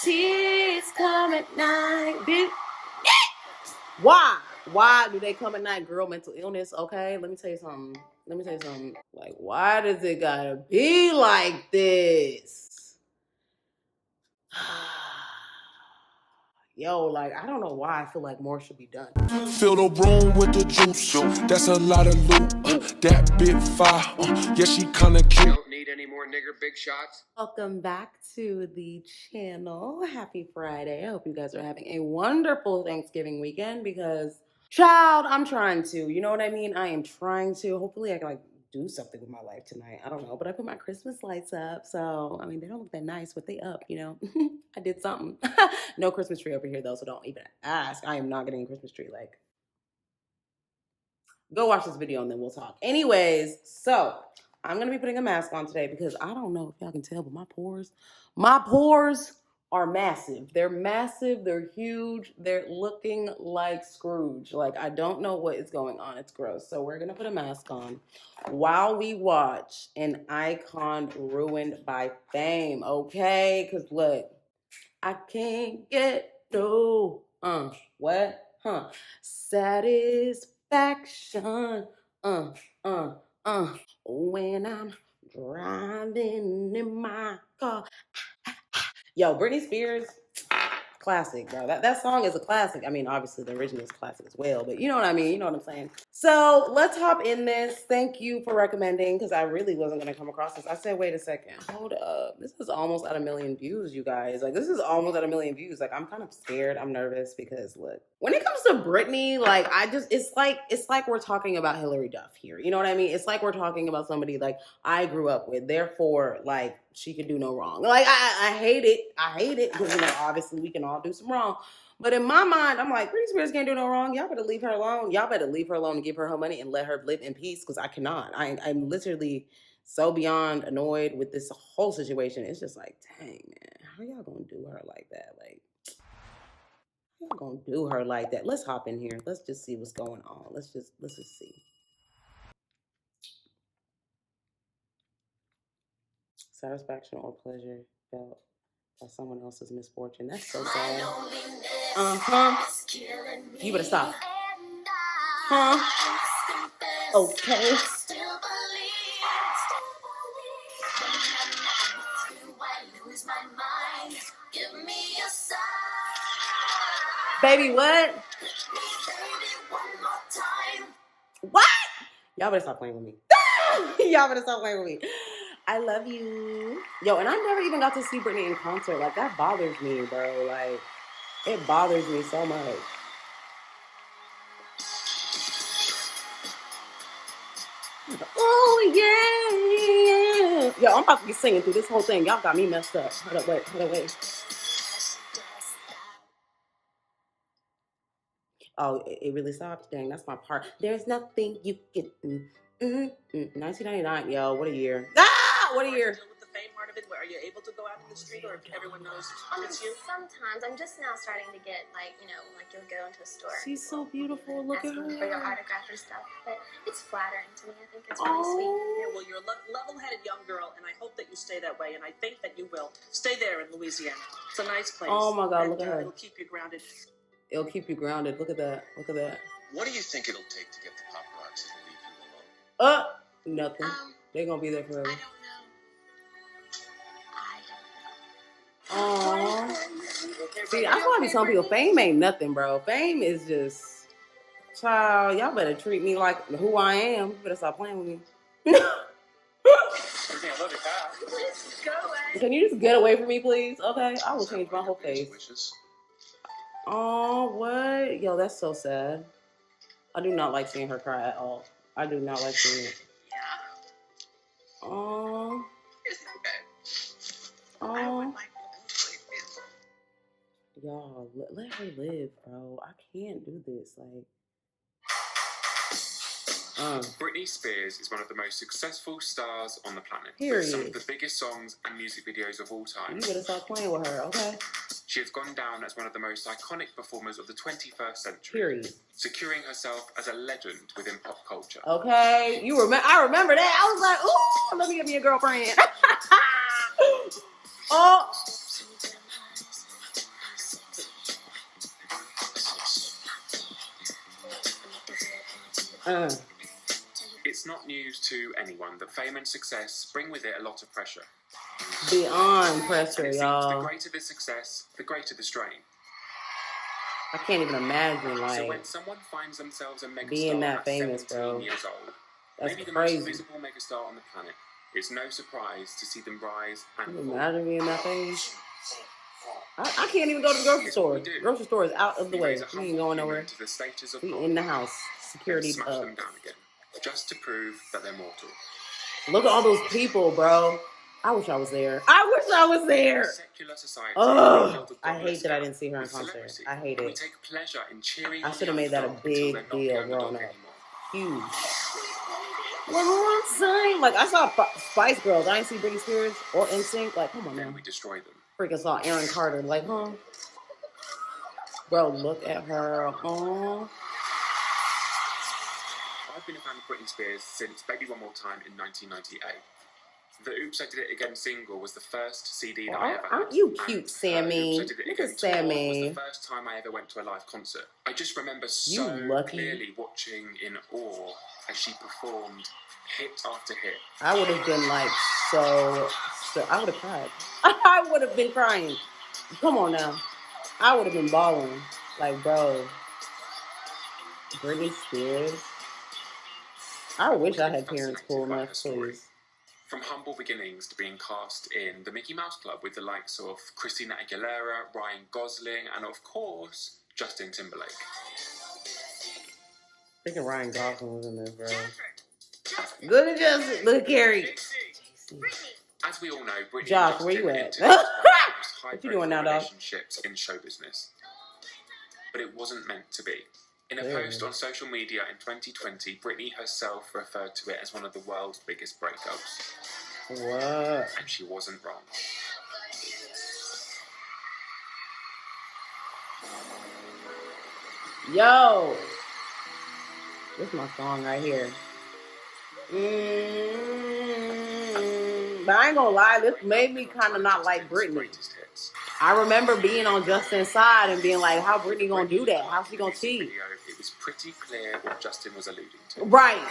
Tears come at night, bitch. Why? Why do they come at night? Girl, mental illness. Okay, let me tell you something. Like, why does it gotta be like this? Yo, like, I don't know why I feel like more should be done. Fill the room with the juice. That's a lot of loot. That bit fire. Yeah, she kinda cute. Don't need any more nigger big shots. Welcome back to the channel. Happy Friday. I hope you guys are having a wonderful Thanksgiving weekend because, child, I'm trying to. You know what I mean? I am trying to. Hopefully I can do something with my life tonight. I don't know, but I put my Christmas lights up. So, I mean, they don't look that nice, but they up, you know. I did something. No Christmas tree over here though, so don't even ask. I am not getting a Christmas tree. Like, go watch this video and then we'll talk. Anyways, so I'm gonna be putting a mask on today because I don't know if y'all can tell, but my pores are massive. They're massive, they're huge, they're looking like Scrooge. Like, I don't know what is going on. It's gross. So we're gonna put a mask on while we watch an icon ruined by fame, okay? Because look, I can't get no satisfaction when I'm driving in my car. Yo, Britney Spears, classic, bro. That song is a classic. I mean, obviously the original is classic as well, but you know what I mean. You know what I'm saying. So let's hop in this. Thank you for recommending, because I really wasn't gonna come across this. I said, wait a second, hold up. This is almost at 1 million views, you guys. Like, this is almost at 1 million views. Like, I'm kind of scared. I'm nervous because look, when it comes to Britney, like, it's like we're talking about Hillary Duff here. You know what I mean? It's like we're talking about somebody like I grew up with. Therefore, like, she could do no wrong. Like, I hate it. I hate it because, you know, obviously we can all do some wrong. But in my mind, I'm like, Britney Spears can't do no wrong. Y'all better leave her alone. Y'all better leave her alone and give her her money and let her live in peace, because I cannot. I'm literally so beyond annoyed with this whole situation. It's just like, dang, man, how y'all gonna do her like that? Like, how y'all gonna do her like that? Let's hop in here. Let's just see what's going on. Let's just see. Satisfaction or pleasure felt by someone else's misfortune. That's so sad. You better stop. Okay. Baby, what? What? Y'all better stop playing with me. Y'all better stop playing with me. I love you. Yo, and I never even got to see Britney in concert. Like, that bothers me, bro. Like, it bothers me so much. Oh, yeah. Yo, I'm about to be singing through this whole thing. Y'all got me messed up. Hold up, wait. Oh, it really stopped? Dang, that's my part. There's nothing you can... 1999, yo, what a year. What a year. With the fame part of it, are you able to go out in the street, or everyone knows it's you? Sometimes. I'm just now starting to get, like, you know, like you'll go into a store. She's so beautiful. Look at her. For your autograph and stuff. But it's flattering to me. I think it's really sweet. Yeah, well, you're a level-headed young girl, and I hope that you stay that way, and I think that you will. Stay there in Louisiana. It's a nice place. Oh, my God, look at her. It'll keep you grounded. It'll keep you grounded. Look at that. Look at that. What do you think it'll take to get the paparazzi to leave you alone? Nothing. They're gonna be there forever. I don't know. Aww. See, that's why I be telling people, fame ain't nothing, bro. Fame is just, child, y'all better treat me like who I am. You better stop playing with me. Can you just get away from me, please? Okay, I will change my whole face. Oh, what? Yo, that's so sad. I do not like seeing her cry at all. I do not like seeing it. Yeah. Oh. It's okay. Oh. I would like to. Y'all, let her live, bro. I can't do this. Like. Britney Spears is one of the most successful stars on the planet. Period. With some of the biggest songs and music videos of all time. You better stop playing with her, okay? She has gone down as one of the most iconic performers of the 21st century. Period. Securing herself as a legend within pop culture. Okay, I remember that. I was like, ooh, let me get me a girlfriend. Oh. It's not news to anyone that fame and success bring with it a lot of pressure. Beyond pressure, And it seems y'all. the greater the success, the greater the strain. I can't even imagine, So like, when someone finds themselves a megastar being that at famous, 17 bro. years old, That's maybe the crazy. most visible megastar on the planet, it's no surprise to see them rise and Can you fall. imagine being that famous? I can't even go to the grocery store. Grocery store is out of the way. We ain't going nowhere. To the status of We God in the house. and Security smash up. them down again, just to prove that they're mortal. Look at all those people, bro. I wish I was there. I wish I was there. Secular society. Ugh. I hate that I didn't see her in concert. I hate We it. take pleasure in cheering I should have made that a big deal growing up. Huge. One more time. Like, I saw Spice Girls. I didn't see Britney Spears or NSYNC. Like, come on now. Then we destroy them. Freaking saw Aaron Carter. Like, huh? Bro, look at her. Oh. I've been a fan of Britney Spears since Baby One More Time in 1998. The Oops, I Did It Again single was the first CD that I ever had. Aren't you cute, and Sammy? Oops, I Did It Look Again at Sammy. tour was the first time I ever went to a live concert. I just remember so clearly watching in awe as she performed hit after hit. I would have been like so I would have cried. I would have been crying. Come on now. I would have been bawling. Like, bro, Britney Spears. I wish I had parents cool enough, please. From humble beginnings to being cast in the Mickey Mouse Club with the likes of Christina Aguilera, Ryan Gosling, and of course, Justin Timberlake. Freaking Ryan Gosling was in there, bro. Look at Justin. Look at Carrie. As we all know, Britney Josh, and where you Justin at? what you doing now, dog? Relationships in show business. But it wasn't meant to be. In a post on social media in 2020, Britney herself referred to it as one of the world's biggest breakups. What? And she wasn't wrong. Yo! This is my song right here. But I ain't gonna lie, this made me kind of not like Britney. I remember being on Justin's side and being like, how Britney gonna do that? How's she gonna cheat? It was pretty clear what Justin was alluding to. Right.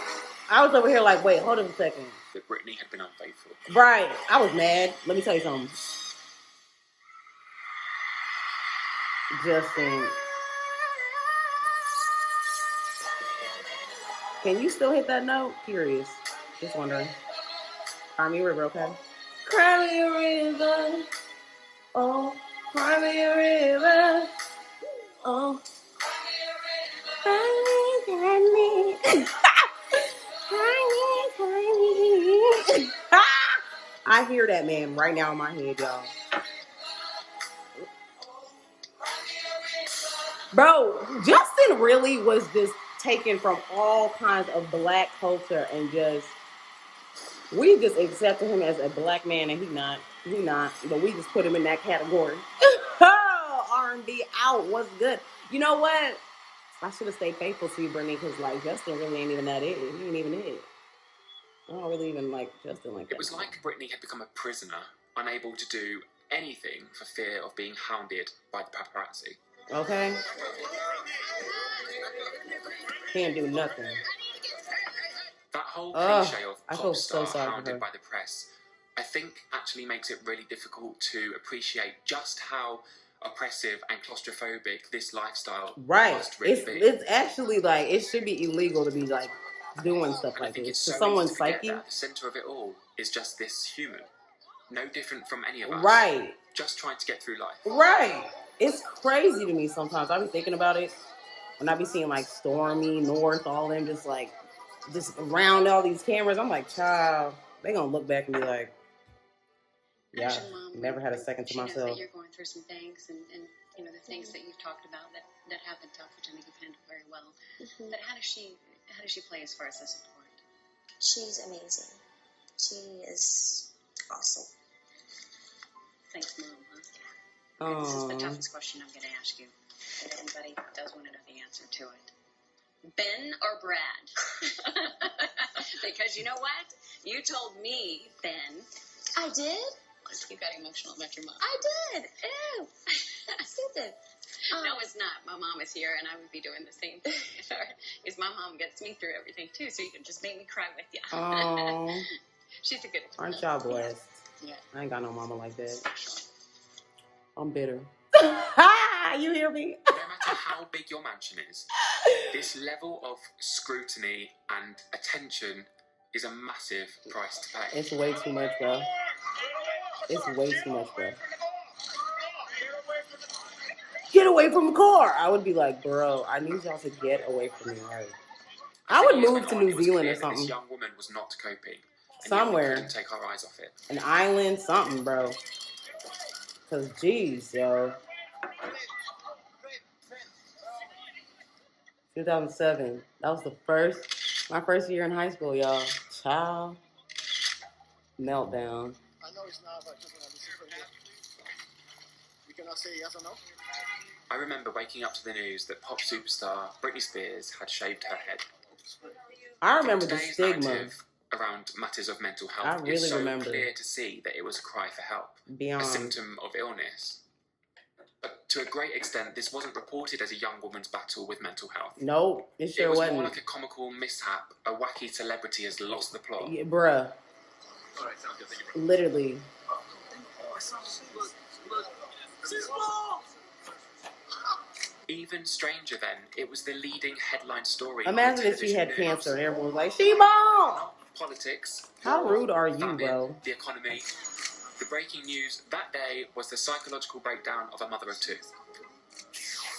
I was over here like, wait, hold on a second. That Britney had been unfaithful. Right. I was mad. Let me tell you something. Justin. Can you still hit that note? Curious. Just wondering. Cry me a river, okay? Cry me a river. Oh, cry me a river. Oh. Cry me, cry me. Cry me, cry me. I hear that man right now in my head, y'all. Bro, Justin really was just taken from all kinds of black culture and just, we just accepted him as a black man and he not, but we just put him in that category. R&B out, what's good? You know what? I should have stayed faithful to you, Britney, because like Justin really ain't even that it. He ain't even it. I don't really even like Justin like that. It was like Britney had become a prisoner, unable to do anything for fear of being hounded by the paparazzi. Okay. Can't do nothing. That whole cliche of I pop feel star so sorry for hounded her. by the press, I think actually makes it really difficult to appreciate just how oppressive and claustrophobic this lifestyle must really be. It's actually like, it should be illegal to be like doing stuff And I like think this. it's To so someone's easy to forget psyche. that at the centre of it all is just this human. No different from any of us. Right. Just trying to get through life. Right. It's crazy to me sometimes. I be thinking about it when I be seeing like Stormy, North, all them just like, just around all these cameras. I'm like, child, they gonna look back and be like, yeah, Actually, Mom, never had a second to she knows myself. that you're going through some things and you know, the things that you've talked about that have been tough, which I think you've handled very well. But how does she play as far as the support? She's amazing. She is awesome. Thanks, Mom, huh? This is the toughest question I'm going to ask you. If anybody does want to know the answer to it. Ben or Brad? Because you know what? You told me, Ben. I did? You got emotional about your mom. I did. Ew. Stupid. No, it's not. My mom is here, and I would be doing the same thing. Because my mom gets me through everything, too, so you can just make me cry with you. Oh, She's a good one. aren't y'all blessed? Yeah. I ain't got no mama like that. I'm bitter. You hear me? No matter how big your mansion is, this level of scrutiny and attention is a massive price to pay. It's way too much, bro. It's way too much, bro. Get away from the car. I would be like, bro, I need y'all to get away from me. Like, I would move to New Zealand or something. This young woman was not coping. Somewhere. Couldn't take our eyes off it. An island, something, bro. Cause, geez, yo. 2007. That was my first year in high school, y'all. Child. Meltdown. I know it's not, but just want to listen for you. You cannot say yes or no? I remember waking up to the news that pop superstar Britney Spears had shaved her head. I remember the Today's stigma. narrative around matters of mental health I really is so remember. clear to see that it was a cry for help, Beyond. a symptom of illness. But to a great extent, this wasn't reported as a young woman's battle with mental health. Nope, it sure it was wasn't. more like a comical mishap. A wacky celebrity has lost the plot. Yeah, bruh. Literally. Even stranger then, it was the leading headline story. Imagine if she had cancer and everyone was like, she bald! Politics. How rude are you, famine, bro? The economy. The breaking news that day was the psychological breakdown of a mother of two.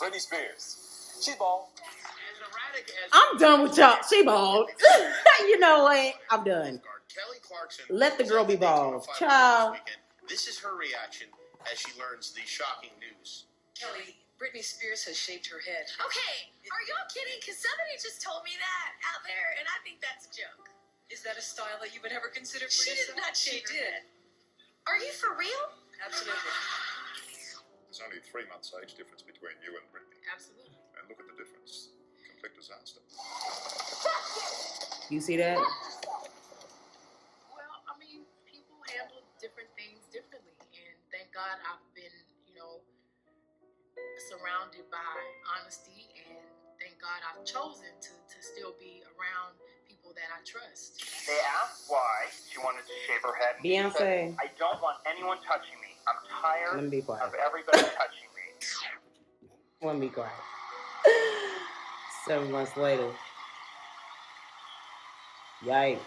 Britney Spears. She's bald. I'm done with y'all. She bald. You know what? I'm done. Kelly Clarkson. Let the girl be bald. Child. This is her reaction as she learns the shocking news. Kelly, Britney Spears has shaved her head. Okay, are y'all kidding? Because somebody just told me that out there, and I think that's junk. Is that a style that you would ever consider for She yourself? did not shave her did. head. Are you for real? Absolutely. There's only 3 months age difference between you and Britney. Absolutely. And look at the difference. Complete disaster. You see that? Well, I mean, people handle different things differently. And thank God I've been, surrounded by honesty. And thank God I've chosen to still be around people that I trust. They asked why she wanted to shave her head. Beyonce. I don't want anyone touching me. I'm tired Let me be quiet. of everybody touching me. Let me be quiet. 7 months later. Yikes.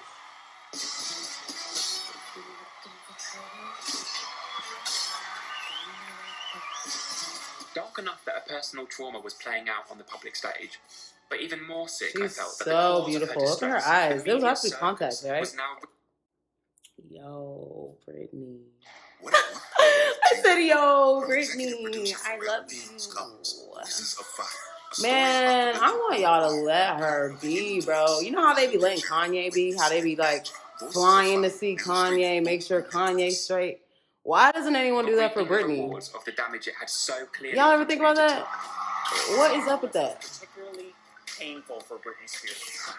Dark enough that a personal trauma was playing out on the public stage. But even more sick, I She's felt that so the cause beautiful. of Look at her distress, eyes. the Those are media actually contacts, circus, right? was now Yo, Britney. I said, yo, Britney. I love you. Man, I want y'all to let her be, bro. You know how they be letting Kanye be? How they be like flying to see Kanye, make sure Kanye's straight. Why doesn't anyone do that for Britney? of the damage it had so clearly Y'all ever think about that? contributed What is up with that? Particularly painful for Britney Spears.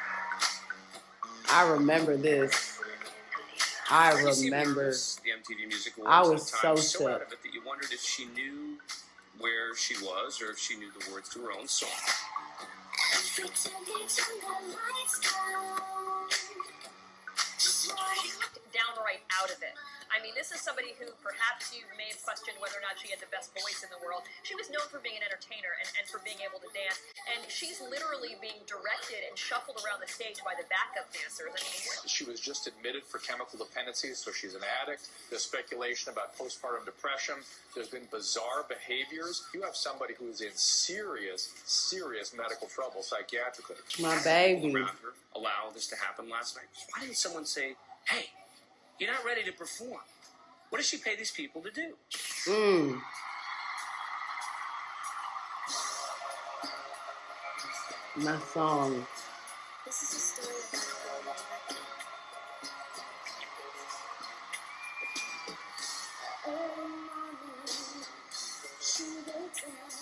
I remember this. I remember. The MTV Music Awards. I was at times so so out sick. of it that you wondered if she knew where she was or if she knew the words to her own song. Downright out of it. I mean, this is somebody who perhaps you may have questioned whether or not she had the best voice in the world. She was known for being an entertainer and for being able to dance. And she's literally being directed and shuffled around the stage by the backup dancers. I mean, She was just admitted for chemical dependency, so she's an addict. There's speculation about postpartum depression. There's been bizarre behaviors. You have somebody who's in serious, serious medical trouble psychiatrically. My baby. Around her allow this to happen last night. Why didn't someone say, hey, you're not ready to perform? What does she pay these people to do? My song. This is a story about a girl that early morning, she wakes up,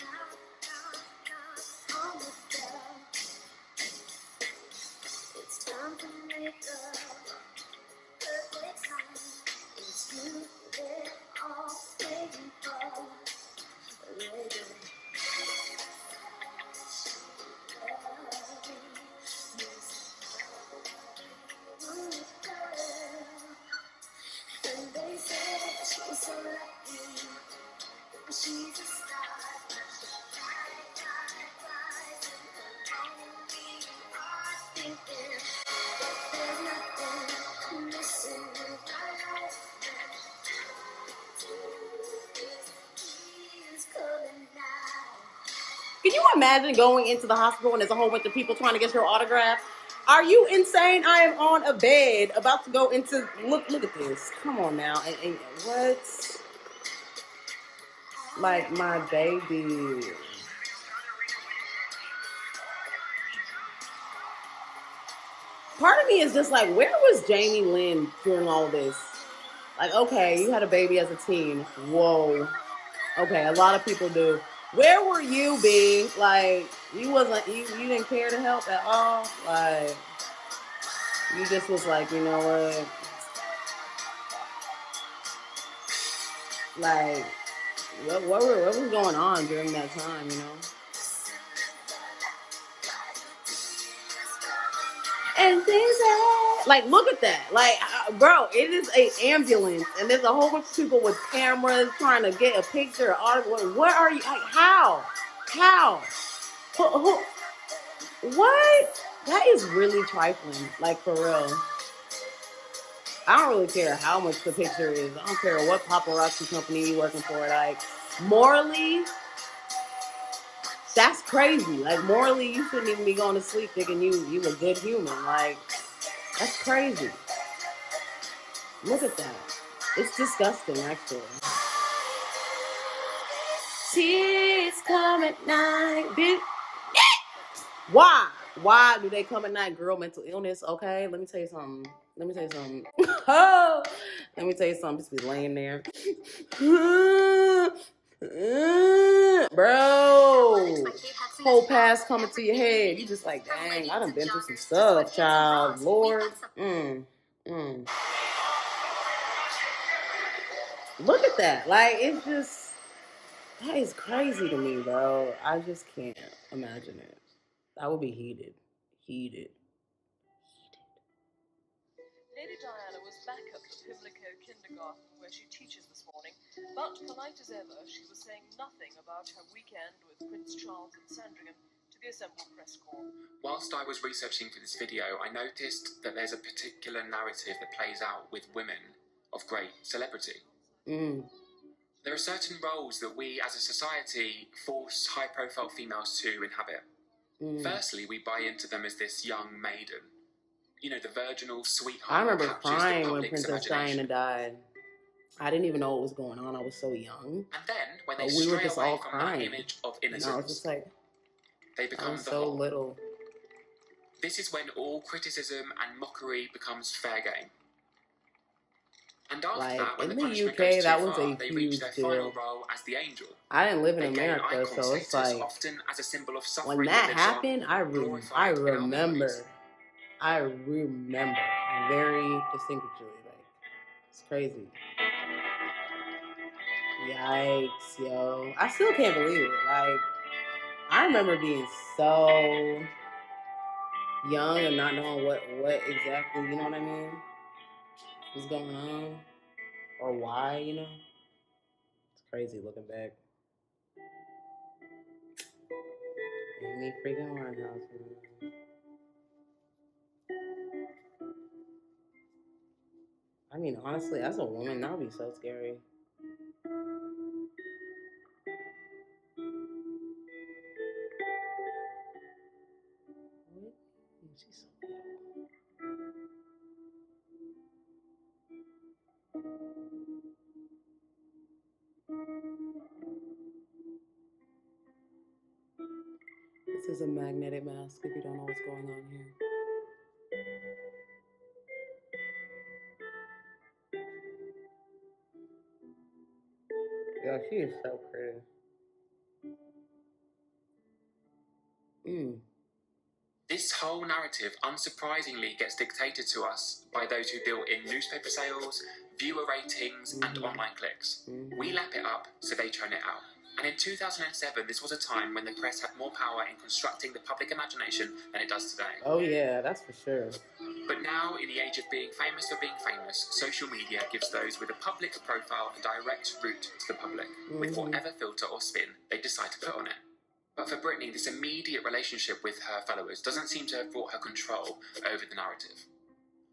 knock on the door. It's time to make up. Perfect time. It's you they're all waiting for. Ready Can you imagine going into the hospital and there's a whole bunch of people trying to get your autograph? Are you insane? I am on a bed about to go into, look at this. Come on now. And what? Like my baby. Part of me is just like, where was Jamie Lynn during all this? Like, okay, you had a baby as a teen. Whoa. Okay, a lot of people do. Where were you, B? Like, you didn't care to help at all? Like, you just was like, you know what? Like, what was going on during that time, you know? And things like, look at that. Like, bro, it is an ambulance, and there's a whole bunch of people with cameras trying to get a picture, article. What are you, like, how? Who? What? That is really trifling, like, for real. I don't really care how much the picture is. I don't care what paparazzi company you're working for. Like, morally, that's crazy. Like, morally, you shouldn't even be going to sleep thinking you a good human. Like, that's crazy. Look at that. It's disgusting, actually. Tears come at night, bitch. Why? Why do they come at night? Girl, mental illness. Okay, let me tell you something. Oh, let me tell you something. Just be laying there. Bro, whole past coming to your head. You just like, dang, I done been through some stuff, child. Lord. Look at that. Like, it's just, that is crazy to me, bro. I just can't imagine it. I would be heated. Lady Diana was back at the Pimlico kindergarten where she teaches this morning, but polite as ever, she was saying nothing about her weekend with Prince Charles and Sandringham to the assembled press corps. Whilst I was researching for this video, I noticed that there's a particular narrative that plays out with women of great celebrity. There are certain roles that we as a society force high-profile females to inhabit. Firstly, we buy into them as this young maiden. You know, the virginal sweetheart. I remember crying when Princess Diana died. I didn't even know what was going on. I was so young. And then, when they we were stray just away all from crying. that image of innocence, And I was just like, they become the so whole. little. This is when all criticism and mockery becomes fair game. And after Like, that, when in the the punishment UK, goes too that was far, a they huge reach their final deal. role as the angel. I didn't live in They gain America, icon so it's status, like, often as a symbol of suffering when that lives on, happened, I remember very distinctly. Like, it's crazy. Yikes, yo. I still can't believe it. Like, I remember being so young and not knowing what exactly, you know what I mean, was going on or why, you know. It's crazy looking back. Amy freaking Winehouse, man. I mean, honestly, as a woman, that would be so scary. She's so beautiful. This is a magnetic mask if you don't know what's going on here. Yeah, she is so pretty. This whole narrative, unsurprisingly, gets dictated to us by those who deal in newspaper sales, viewer ratings, and online clicks. We lap it up, so they churn it out. And in 2007, this was a time when the press had more power in constructing the public imagination than it does today. Oh yeah, that's for sure. But now, in the age of being famous for being famous, social media gives those with a public profile a direct route to the public, with whatever filter or spin they decide to put on it. But for Britney, this immediate relationship with her followers doesn't seem to have brought her control over the narrative.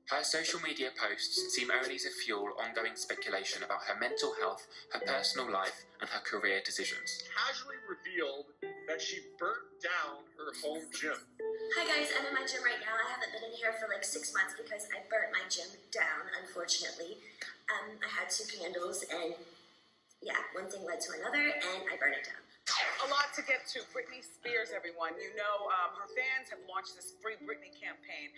Her social media posts seem only to fuel ongoing speculation about her mental health, her personal life, and her career decisions. Casually revealed that she burnt down her home gym. Hi guys, I'm in my gym right now. I haven't been in here for like 6 months because I burnt my gym down, unfortunately. I had 2 candles and yeah, one thing led to another and I burned it down. A lot to get to. Britney Spears, everyone. You know, her fans have launched this Free Britney campaign,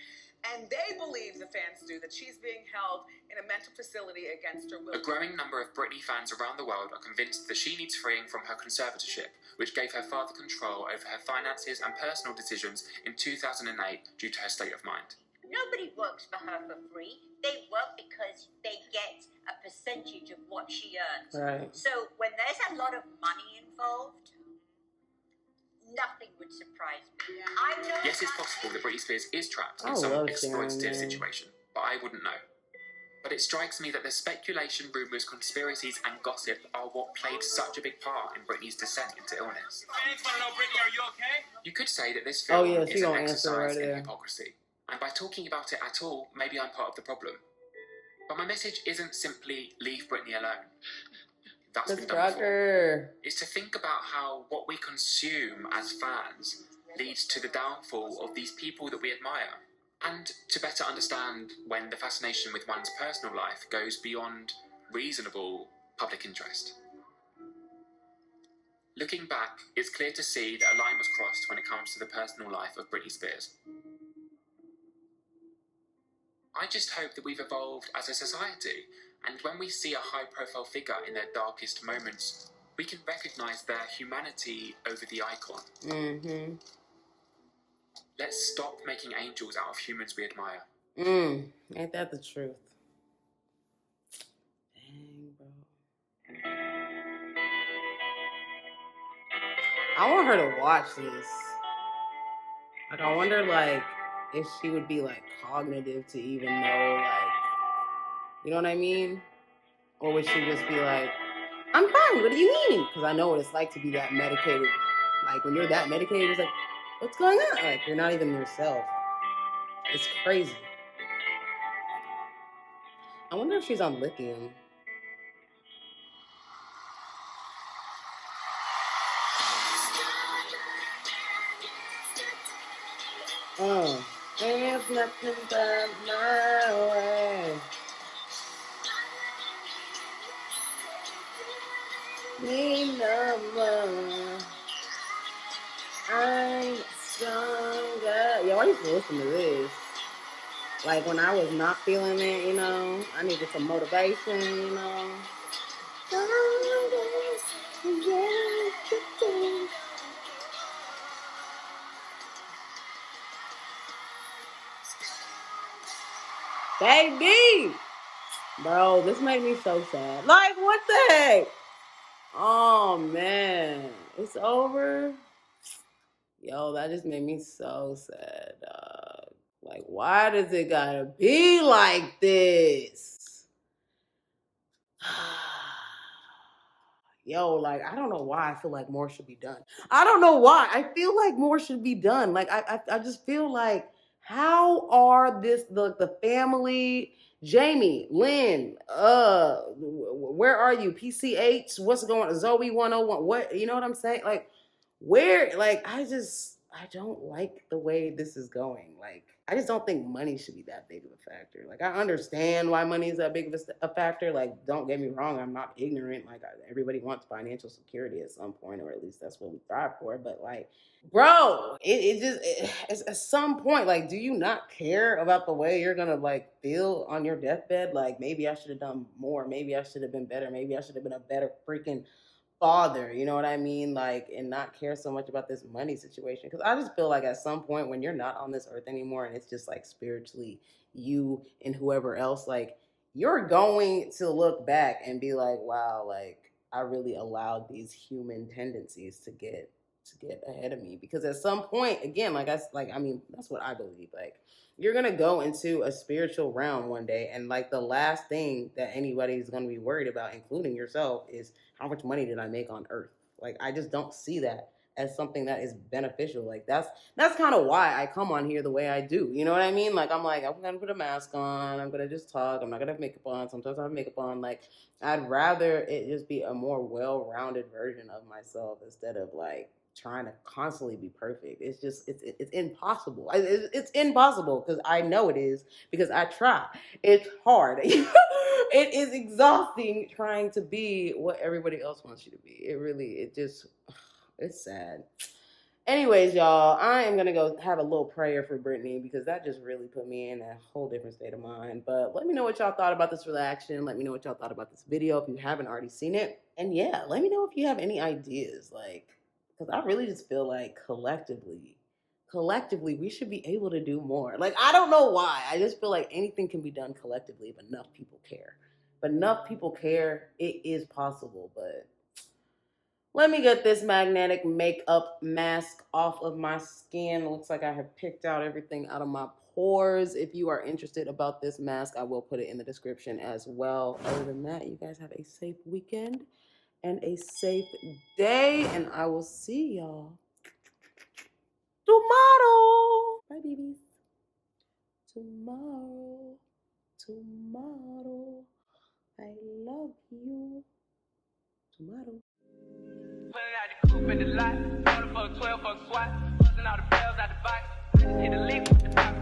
and they believe, the fans do, that she's being held in a mental facility against her will. A growing number of Britney fans around the world are convinced that she needs freeing from her conservatorship, which gave her father control over her finances and personal decisions in 2008 due to her state of mind. Nobody works for her for free. They work because they get a percentage of what she earns. Right. So when there's a lot of money involved, nothing would surprise me. I know. Yes, it's possible that Britney Spears is trapped in I some love exploitative Sharon, situation, but I wouldn't know. But it strikes me that the speculation, rumours, conspiracies and gossip are what played such a big part in Britney's descent into illness. Fans want to know, Britney, are you okay? You could say that this film yeah, is she an gonna answer exercise right in there. hypocrisy. And by talking about it at all, maybe I'm part of the problem. But my message isn't simply leave Britney alone. That's been done before. It's to think about how what we consume as fans leads to the downfall of these people that we admire. And to better understand when the fascination with one's personal life goes beyond reasonable public interest. Looking back, it's clear to see that a line was crossed when it comes to the personal life of Britney Spears. I just hope that we've evolved as a society, and when we see a high-profile figure in their darkest moments, we can recognise their humanity over the icon. Mm-hmm. Let's stop making angels out of humans we admire. Ain't that the truth? Dang, bro. I want her to watch this. Like, I wonder, like, if she would be, like, cognitive to even know, like, you know what I mean? Or would she just be like, I'm fine, what do you mean? Because I know what it's like to be that medicated. Like, when you're that medicated, it's like, what's going on? Like, you're not even yourself. It's crazy. I wonder if she's on lithium. There's nothing but my way. Need no more. I'm stronger. Yo, I used to listen to this. Like when I was not feeling it, you know. I needed some motivation, you know. Baby! Bro, this made me so sad. Like, what the heck? Oh, man. It's over? Yo, that just made me so sad, dog. Like, why does it gotta be like this? Yo, like, I don't know why I feel like more should be done. I don't know why. I feel like more should be done. Like, I just feel like, how are the family, Jamie, Lynn, where are you? PC8, what's going on? Zoe 101, what, you know what I'm saying? Like, where, like, I don't like the way this is going. Like, I just don't think money should be that big of a factor. Like, I understand why money is that big of a factor. Like, don't get me wrong, I'm not ignorant. Like, everybody wants financial security at some point, or at least that's what we thrive for. But, like, bro, it's at some point, like, do you not care about the way you're gonna, like, feel on your deathbed? Like, maybe I should have done more. Maybe I should have been better. Maybe I should have been a better freaking father, you know what I mean? Like, and not care so much about this money situation. Because I just feel like at some point when you're not on this earth anymore and it's just like spiritually you and whoever else, like, you're going to look back and be like, wow, like, I really allowed these human tendencies to get ahead of me, because at some point, again, that's what I believe. Like, you're gonna go into a spiritual realm one day, and like the last thing that anybody's gonna be worried about, including yourself, is how much money did I make on earth. Like, I just don't see that as something that is beneficial. Like, that's kind of why I come on here the way I do. You know what I mean? Like, I'm gonna put a mask on, I'm gonna just talk, I'm not gonna have makeup on. Sometimes I have makeup on. Like, I'd rather it just be a more well-rounded version of myself instead of like trying to constantly be perfect. It's just it's impossible. It's impossible, because I know it is, because I try. It's hard. It is exhausting trying to be what everybody else wants you to be. It's sad. Anyways, y'all, I am going to go have a little prayer for Britney, because that just really put me in a whole different state of mind. But let me know what y'all thought about this reaction. Let me know what y'all thought about this video if you haven't already seen it. And yeah, let me know if you have any ideas, like, because I really just feel like collectively, we should be able to do more. Like, I don't know why. I just feel like anything can be done collectively if enough people care. If enough people care, it is possible. But let me get this magnetic makeup mask off of my skin. It looks like I have picked out everything out of my pores. If you are interested about this mask, I will put it in the description as well. Other than that, you guys have a safe weekend and a safe day, and I will see y'all tomorrow. Bye, babies. Tomorrow. I love you. Tomorrow. Pulling out the coupe in the lot, 12 for a squat, busting all the bells out the box, hit the lick with the box.